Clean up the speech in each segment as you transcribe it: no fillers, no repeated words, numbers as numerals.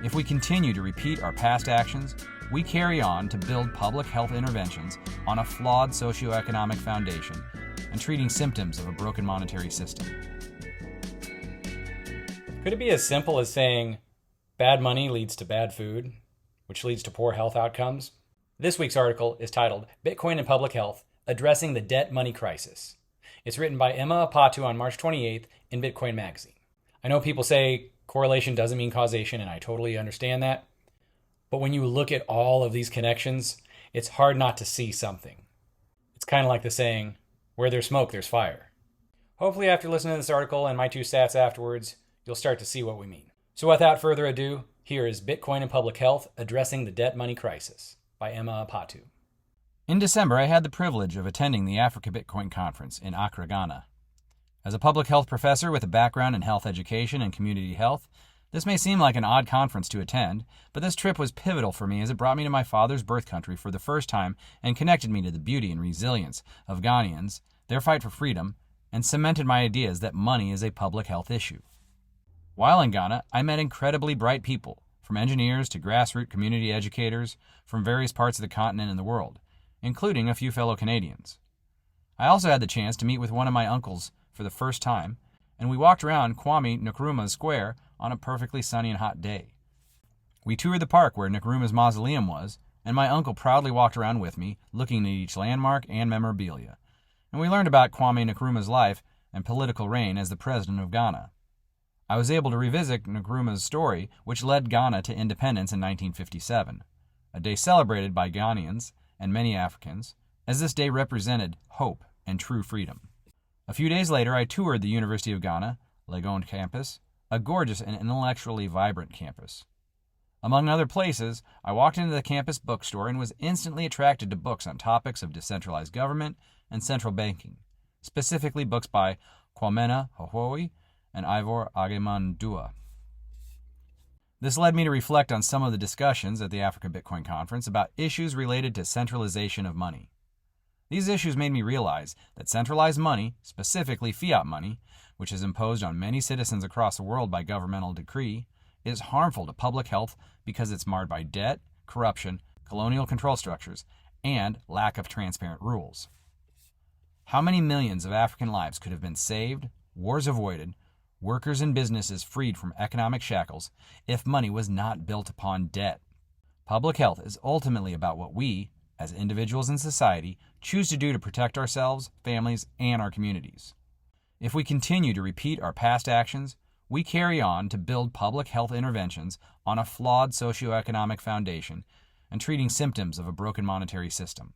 If we continue to repeat our past actions, we carry on to build public health interventions on a flawed socioeconomic foundation and treating symptoms of a broken monetary system. Could it be as simple as saying, bad money leads to bad food, which leads to poor health outcomes? This week's article is titled, Bitcoin and Public Health, Addressing the Debt Money Crisis. It's written by Emma Apatu on March 28th in Bitcoin Magazine. I know people say correlation doesn't mean causation, and I totally understand that. But when you look at all of these connections, it's hard not to see something. It's kind of like the saying, where there's smoke, there's fire. Hopefully after listening to this article and my two stats afterwards, you'll start to see what we mean. So without further ado, here is Bitcoin and Public Health Addressing the Debt Money Crisis by Emma Apatu. In December, I had the privilege of attending the Africa Bitcoin Conference in Accra, Ghana. As a public health professor with a background in health education and community health, this may seem like an odd conference to attend, but this trip was pivotal for me as it brought me to my father's birth country for the first time and connected me to the beauty and resilience of Ghanaians, their fight for freedom, and cemented my ideas that money is a public health issue. While in Ghana, I met incredibly bright people, from engineers to grassroots community educators from various parts of the continent and the world, including a few fellow Canadians. I also had the chance to meet with one of my uncles for the first time, and we walked around Kwame Nkrumah's square on a perfectly sunny and hot day. We toured the park where Nkrumah's mausoleum was, and my uncle proudly walked around with me, looking at each landmark and memorabilia. And we learned about Kwame Nkrumah's life and political reign as the president of Ghana. I was able to revisit Nkrumah's story, which led Ghana to independence in 1957, a day celebrated by Ghanaians and many Africans, as this day represented hope and true freedom. A few days later, I toured the University of Ghana, Legon campus, a gorgeous and intellectually vibrant campus. Among other places, I walked into the campus bookstore and was instantly attracted to books on topics of decentralized government and central banking, specifically books by Kwamena Hohoe and Ivor Agemandua. This led me to reflect on some of the discussions at the Africa Bitcoin Conference about issues related to centralization of money. These issues made me realize that centralized money, specifically fiat money, which is imposed on many citizens across the world by governmental decree, is harmful to public health because it's marred by debt, corruption, colonial control structures, and lack of transparent rules. How many millions of African lives could have been saved, wars avoided, workers and businesses freed from economic shackles if money was not built upon debt? Public health is ultimately about what we, as individuals in society, choose to do to protect ourselves, families, and our communities. If we continue to repeat our past actions, we carry on to build public health interventions on a flawed socioeconomic foundation and treating symptoms of a broken monetary system.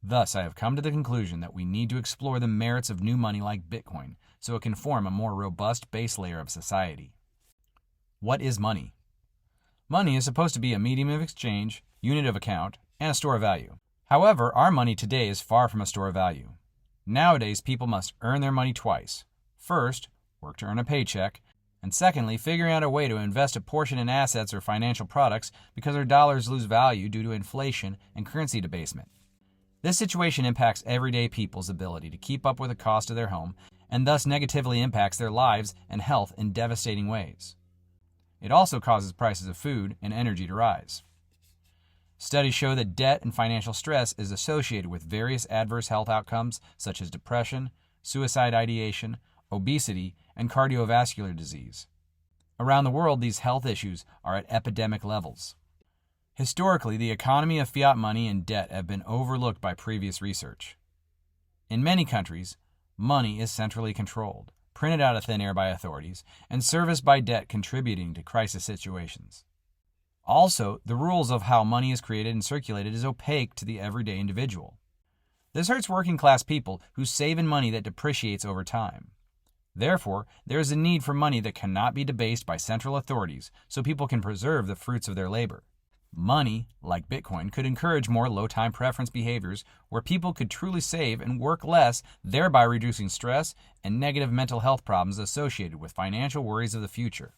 Thus, I have come to the conclusion that we need to explore the merits of new money like Bitcoin so it can form a more robust base layer of society. What is money? Money is supposed to be a medium of exchange, unit of account, and a store of value. However, our money today is far from a store of value. Nowadays, people must earn their money twice. First, work to earn a paycheck, and secondly, figuring out a way to invest a portion in assets or financial products because our dollars lose value due to inflation and currency debasement. This situation impacts everyday people's ability to keep up with the cost of their home and thus negatively impacts their lives and health in devastating ways. It also causes prices of food and energy to rise. Studies show that debt and financial stress is associated with various adverse health outcomes such as depression, suicide ideation, obesity, and cardiovascular disease. Around the world, these health issues are at epidemic levels. Historically, the economy of fiat money and debt have been overlooked by previous research. In many countries, money is centrally controlled, printed out of thin air by authorities, and serviced by debt contributing to crisis situations. Also, the rules of how money is created and circulated is opaque to the everyday individual. This hurts working class people who save in money that depreciates over time. Therefore, there is a need for money that cannot be debased by central authorities so people can preserve the fruits of their labor. Money, like Bitcoin, could encourage more low-time preference behaviors where people could truly save and work less, thereby reducing stress and negative mental health problems associated with financial worries of the future.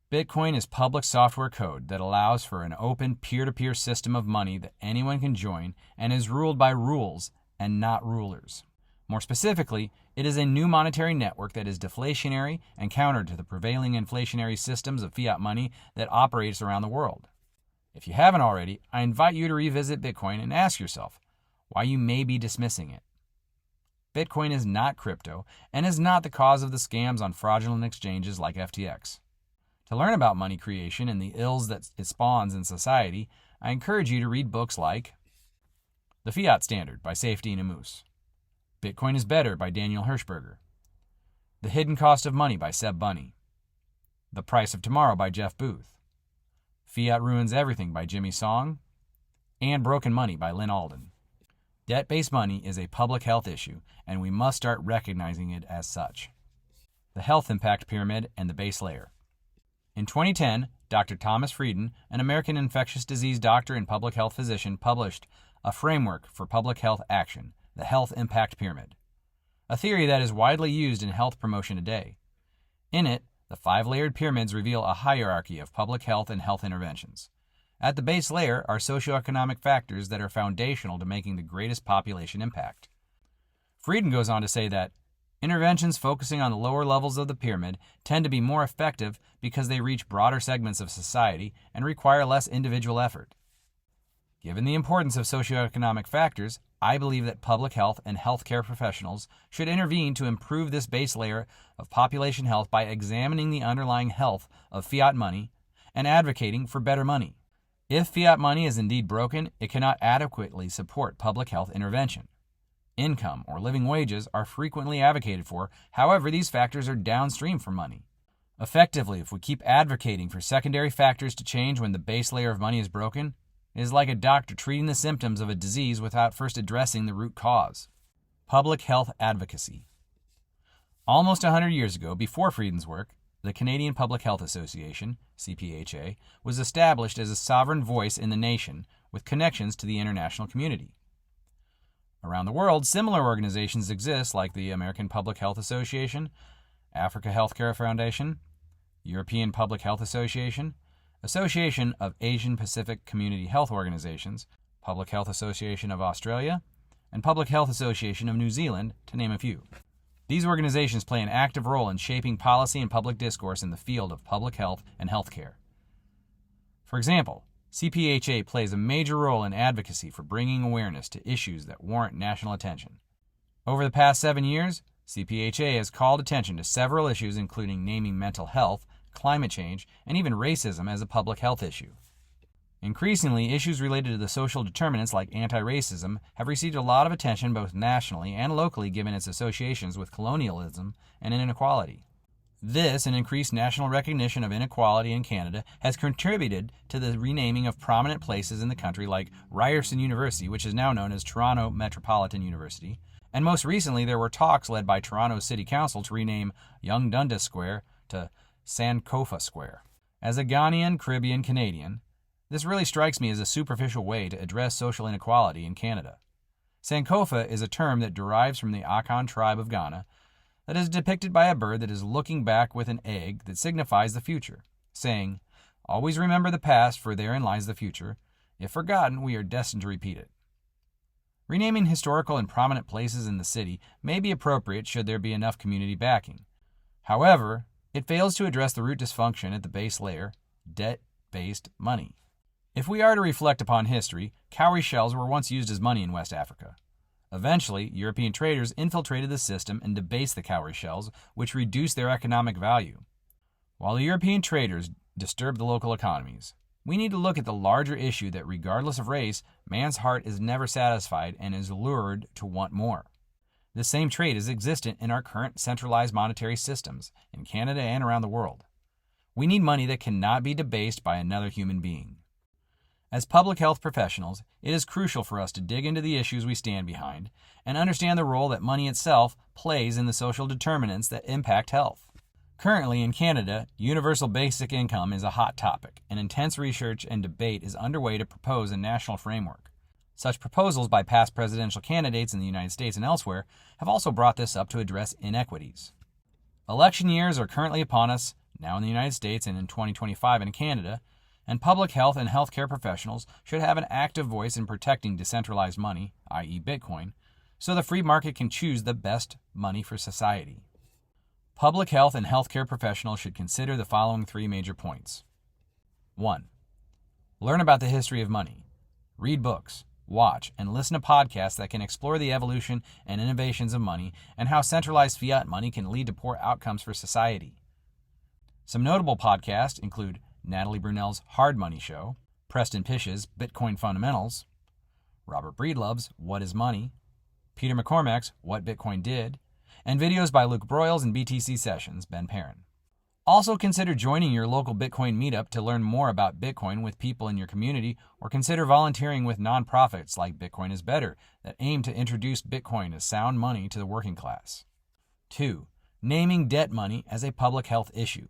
Bitcoin is public software code that allows for an open peer-to-peer system of money that anyone can join and is ruled by rules and not rulers. More specifically, it is a new monetary network that is deflationary and counter to the prevailing inflationary systems of fiat money that operates around the world. If you haven't already, I invite you to revisit Bitcoin and ask yourself why you may be dismissing it. Bitcoin is not crypto and is not the cause of the scams on fraudulent exchanges like FTX. To learn about money creation and the ills that it spawns in society, I encourage you to read books like The Fiat Standard by Safety Namus, Bitcoin is Better by Daniel Hirschberger, The Hidden Cost of Money by Seb Bunny, The Price of Tomorrow by Jeff Booth, Fiat Ruins Everything by Jimmy Song, and Broken Money by Lynn Alden. Debt-based money is a public health issue, and we must start recognizing it as such. The health impact pyramid and the base layer. In 2010, Dr. Thomas Frieden, an American infectious disease doctor and public health physician, published a framework for public health action, the health impact pyramid, a theory that is widely used in health promotion today. In it, the 5-layered pyramids reveal a hierarchy of public health and health interventions. At the base layer are socioeconomic factors that are foundational to making the greatest population impact. Frieden goes on to say that interventions focusing on the lower levels of the pyramid tend to be more effective because they reach broader segments of society and require less individual effort. Given the importance of socioeconomic factors, I believe that public health and healthcare professionals should intervene to improve this base layer of population health by examining the underlying health of fiat money and advocating for better money. If fiat money is indeed broken, it cannot adequately support public health intervention. Income or living wages are frequently advocated for, however, these factors are downstream from money. Effectively, if we keep advocating for secondary factors to change when the base layer of money is broken, it is like a doctor treating the symptoms of a disease without first addressing the root cause. Public health advocacy. Almost 100 years ago, before Frieden's work, the Canadian Public Health Association, CPHA, was established as a sovereign voice in the nation with connections to the international community. Around the world, similar organizations exist like the American Public Health Association, Africa Healthcare Foundation, European Public Health Association, Association of Asian Pacific Community Health Organizations, Public Health Association of Australia, and Public Health Association of New Zealand, to name a few. These organizations play an active role in shaping policy and public discourse in the field of public health and healthcare. For example, CPHA plays a major role in advocacy for bringing awareness to issues that warrant national attention. Over the past 7 years, CPHA has called attention to several issues including naming mental health, climate change, and even racism as a public health issue. Increasingly, issues related to the social determinants like anti-racism have received a lot of attention both nationally and locally given its associations with colonialism and inequality. This and increased national recognition of inequality in Canada has contributed to the renaming of prominent places in the country like Ryerson University, which is now known as Toronto Metropolitan University, and most recently there were talks led by Toronto City Council to rename Young Dundas Square to Sankofa Square. As a Ghanaian Caribbean Canadian, this really strikes me as a superficial way to address social inequality in Canada. Sankofa is a term that derives from the Akan tribe of Ghana that is depicted by a bird that is looking back with an egg that signifies the future, saying, "Always remember the past, for therein lies the future. If forgotten, we are destined to repeat it." Renaming historical and prominent places in the city may be appropriate should there be enough community backing. However, it fails to address the root dysfunction at the base layer, debt-based money. If we are to reflect upon history, cowrie shells were once used as money in West Africa. Eventually, European traders infiltrated the system and debased the cowrie shells, which reduced their economic value. While the European traders disturbed the local economies, we need to look at the larger issue that regardless of race, man's heart is never satisfied and is lured to want more. This same trait is existent in our current centralized monetary systems in Canada and around the world. We need money that cannot be debased by another human being. As public health professionals, it is crucial for us to dig into the issues we stand behind and understand the role that money itself plays in the social determinants that impact health. Currently in Canada, universal basic income is a hot topic, and intense research and debate is underway to propose a national framework. Such proposals by past presidential candidates in the United States and elsewhere have also brought this up to address inequities. Election years are currently upon us, now in the United States and in 2025 in Canada, and public health and healthcare professionals should have an active voice in protecting decentralized money, i.e. Bitcoin, so the free market can choose the best money for society. Public health and healthcare professionals should consider the following 3 major points. 1. Learn about the history of money. Read books, watch, and listen to podcasts that can explore the evolution and innovations of money and how centralized fiat money can lead to poor outcomes for society. Some notable podcasts include Natalie Brunell's Hard Money Show, Preston Pish's Bitcoin Fundamentals, Robert Breedlove's What is Money, Peter McCormack's What Bitcoin Did, and videos by Luke Broyles and BTC Sessions' Ben Perrin. Also consider joining your local Bitcoin meetup to learn more about Bitcoin with people in your community, or consider volunteering with nonprofits like Bitcoin is Better that aim to introduce Bitcoin as sound money to the working class. 2. Naming debt money as a public health issue.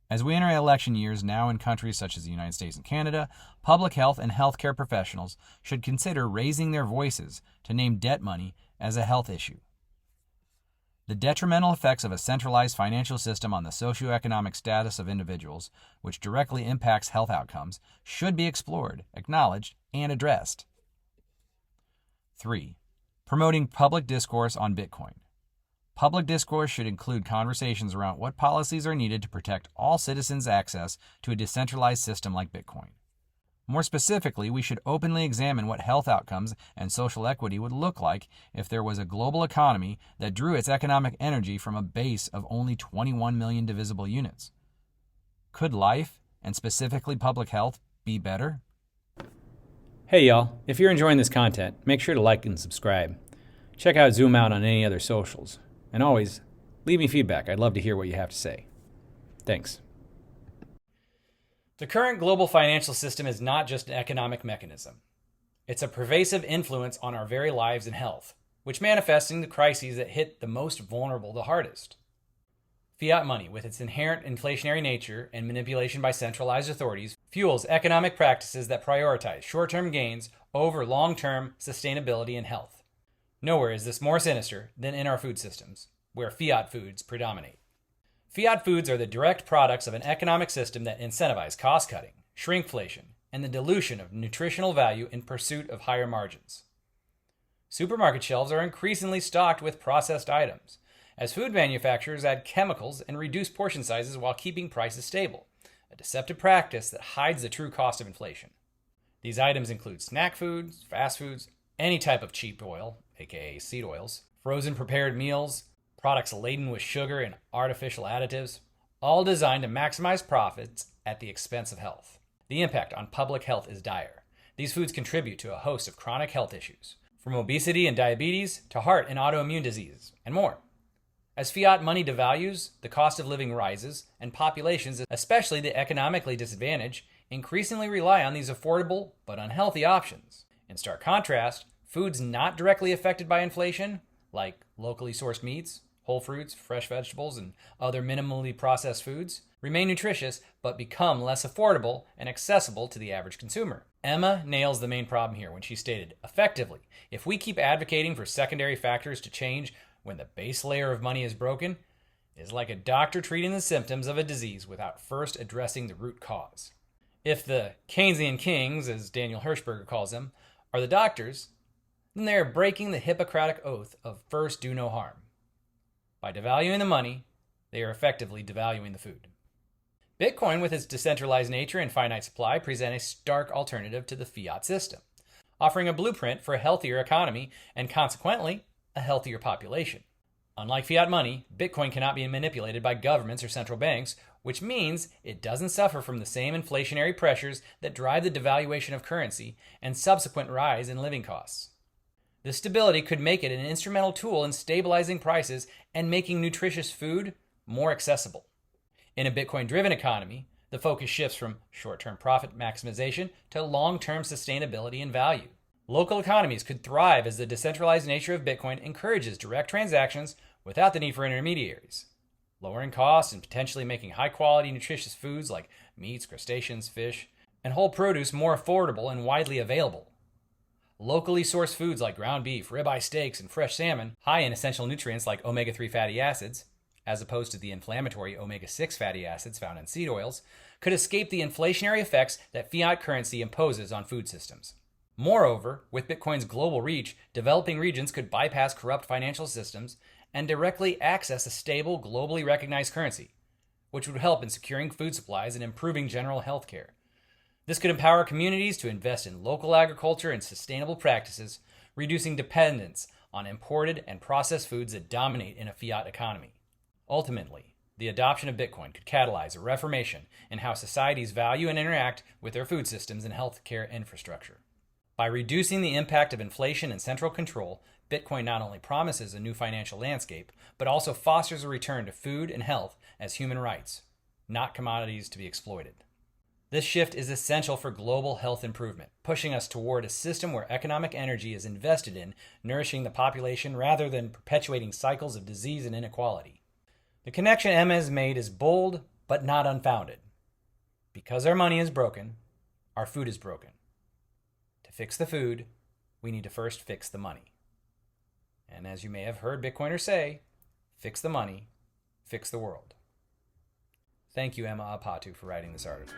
As we enter election years now in countries such as the United States and Canada, public health and healthcare professionals should consider raising their voices to name debt money as a health issue. The detrimental effects of a centralized financial system on the socioeconomic status of individuals, which directly impacts health outcomes, should be explored, acknowledged, and addressed. 3. Promoting public discourse on Bitcoin. Public discourse should include conversations around what policies are needed to protect all citizens' access to a decentralized system like Bitcoin. More specifically, we should openly examine what health outcomes and social equity would look like if there was a global economy that drew its economic energy from a base of only 21 million divisible units. Could life, and specifically public health, be better? Hey y'all, if you're enjoying this content, make sure to like and subscribe. Check out Zoom Out on any other socials. And always, leave me feedback. I'd love to hear what you have to say. Thanks. The current global financial system is not just an economic mechanism. It's a pervasive influence on our very lives and health, which manifests in the crises that hit the most vulnerable the hardest. Fiat money, with its inherent inflationary nature and manipulation by centralized authorities, fuels economic practices that prioritize short-term gains over long-term sustainability and health. Nowhere is this more sinister than in our food systems, where fiat foods predominate. Fiat foods are the direct products of an economic system that incentivize cost-cutting, shrinkflation, and the dilution of nutritional value in pursuit of higher margins. Supermarket shelves are increasingly stocked with processed items, as food manufacturers add chemicals and reduce portion sizes while keeping prices stable, a deceptive practice that hides the true cost of inflation. These items include snack foods, fast foods, any type of cheap oil, aka seed oils, frozen prepared meals, products laden with sugar and artificial additives, all designed to maximize profits at the expense of health. The impact on public health is dire. These foods contribute to a host of chronic health issues, from obesity and diabetes to heart and autoimmune diseases, and more. As fiat money devalues, the cost of living rises, and populations, especially the economically disadvantaged, increasingly rely on these affordable but unhealthy options. In stark contrast, foods not directly affected by inflation, like locally sourced meats, whole fruits, fresh vegetables, and other minimally processed foods, remain nutritious but become less affordable and accessible to the average consumer. Emma nails the main problem here when she stated, effectively, if we keep advocating for secondary factors to change when the base layer of money is broken, it is like a doctor treating the symptoms of a disease without first addressing the root cause. If the Keynesian kings, as Daniel Hirschberger calls them, are the doctors, then they are breaking the Hippocratic oath of first do no harm. By devaluing the money, they are effectively devaluing the food. Bitcoin, with its decentralized nature and finite supply, present a stark alternative to the fiat system, offering a blueprint for a healthier economy and consequently a healthier population. Unlike fiat money, Bitcoin cannot be manipulated by governments or central banks, which means it doesn't suffer from the same inflationary pressures that drive the devaluation of currency and subsequent rise in living costs. This stability could make it an instrumental tool in stabilizing prices and making nutritious food more accessible. In a Bitcoin-driven economy, the focus shifts from short-term profit maximization to long-term sustainability and value. Local economies could thrive as the decentralized nature of Bitcoin encourages direct transactions without the need for intermediaries, lowering costs and potentially making high-quality, nutritious foods like meats, crustaceans, fish, and whole produce more affordable and widely available. Locally sourced foods like ground beef, ribeye steaks, and fresh salmon, high in essential nutrients like omega-3 fatty acids, as opposed to the inflammatory omega-6 fatty acids found in seed oils, could escape the inflationary effects that fiat currency imposes on food systems. Moreover, with Bitcoin's global reach, developing regions could bypass corrupt financial systems and directly access a stable, globally recognized currency, which would help in securing food supplies and improving general health care. This could empower communities to invest in local agriculture and sustainable practices, reducing dependence on imported and processed foods that dominate in a fiat economy. Ultimately, the adoption of Bitcoin could catalyze a reformation in how societies value and interact with their food systems and healthcare infrastructure. By reducing the impact of inflation and central control, Bitcoin not only promises a new financial landscape, but also fosters a return to food and health as human rights, not commodities to be exploited. This shift is essential for global health improvement, pushing us toward a system where economic energy is invested in nourishing the population rather than perpetuating cycles of disease and inequality. The connection Emma has made is bold, but not unfounded. Because our money is broken, our food is broken. To fix the food, we need to first fix the money. And as you may have heard Bitcoiners say, fix the money, fix the world. Thank you, Emma Apatu, for writing this article.